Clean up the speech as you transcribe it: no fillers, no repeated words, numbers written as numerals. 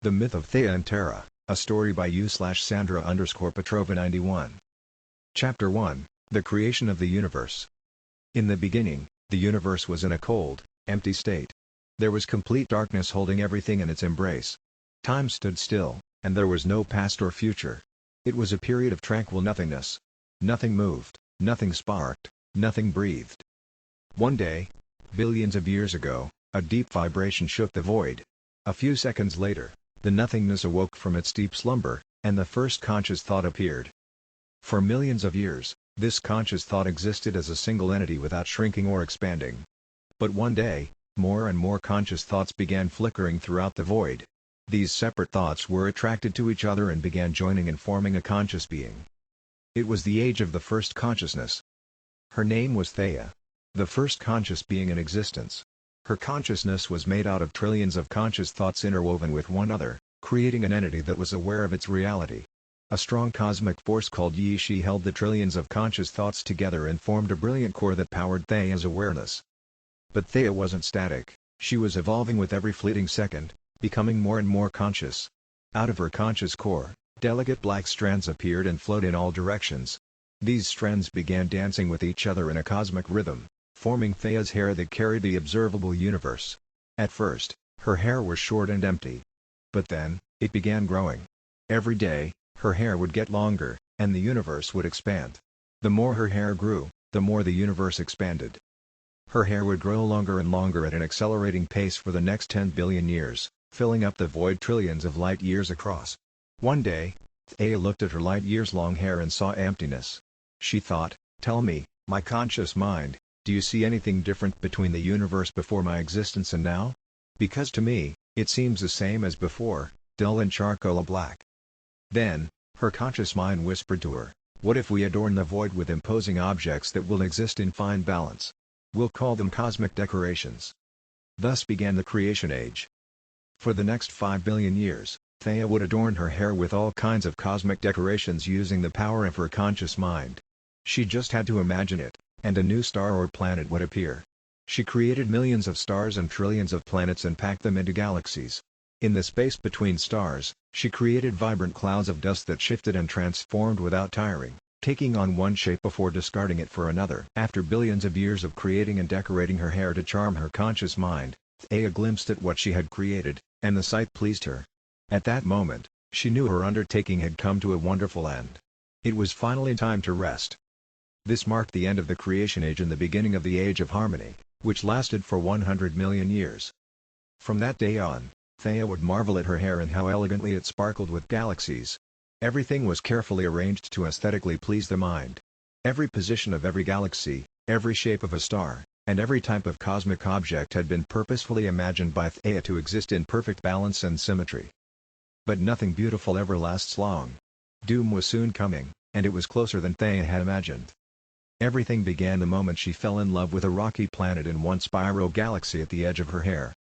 The Myth of Theia and Terra, a story by u/Sandra_Petrova91. Chapter 1, The Creation of the Universe. In the beginning, the universe was in a cold, empty state. There was complete darkness holding everything in its embrace. Time stood still, and there was no past or future. It was a period of tranquil nothingness. Nothing moved, nothing sparked, nothing breathed. One day, billions of years ago, a deep vibration shook the void. A few seconds later, the nothingness awoke from its deep slumber, and the first conscious thought appeared. For millions of years, this conscious thought existed as a single entity without shrinking or expanding. But one day, more and more conscious thoughts began flickering throughout the void. These separate thoughts were attracted to each other and began joining and forming a conscious being. It was the age of the first consciousness. Her name was Theia, the first conscious being in existence. Her consciousness was made out of trillions of conscious thoughts interwoven with one another, creating an entity that was aware of its reality. A strong cosmic force called Yi-Shi held the trillions of conscious thoughts together and formed a brilliant core that powered Theia's awareness. But Theia wasn't static, she was evolving with every fleeting second, becoming more and more conscious. Out of her conscious core, delicate black strands appeared and flowed in all directions. These strands began dancing with each other in a cosmic rhythm, forming Theia's hair that carried the observable universe. At first, her hair was short and empty. But then, it began growing. Every day, her hair would get longer, and the universe would expand. The more her hair grew, the more the universe expanded. Her hair would grow longer and longer at an accelerating pace for the next 10 billion years, filling up the void trillions of light years across. One day, Theia looked at her light years long hair and saw emptiness. She thought, "Tell me, my conscious mind, do you see anything different between the universe before my existence and now? Because to me, it seems the same as before, dull and charcoal black." Then, her conscious mind whispered to her, "What if we adorn the void with imposing objects that will exist in fine balance? We'll call them cosmic decorations." Thus began the creation age. For the next 5 billion years, Theia would adorn her hair with all kinds of cosmic decorations using the power of her conscious mind. She just had to imagine it, and a new star or planet would appear. She created millions of stars and trillions of planets and packed them into galaxies. In the space between stars, she created vibrant clouds of dust that shifted and transformed without tiring, taking on one shape before discarding it for another. After billions of years of creating and decorating her hair to charm her conscious mind, Theia glimpsed at what she had created, and the sight pleased her. At that moment, she knew her undertaking had come to a wonderful end. It was finally time to rest. This marked the end of the creation age and the beginning of the Age of Harmony, which lasted for 100 million years. From that day on, Theia would marvel at her hair and how elegantly it sparkled with galaxies. Everything was carefully arranged to aesthetically please the mind. Every position of every galaxy, every shape of a star, and every type of cosmic object had been purposefully imagined by Theia to exist in perfect balance and symmetry. But nothing beautiful ever lasts long. Doom was soon coming, and it was closer than Theia had imagined. Everything began the moment she fell in love with a rocky planet in one spiral galaxy at the edge of her hair.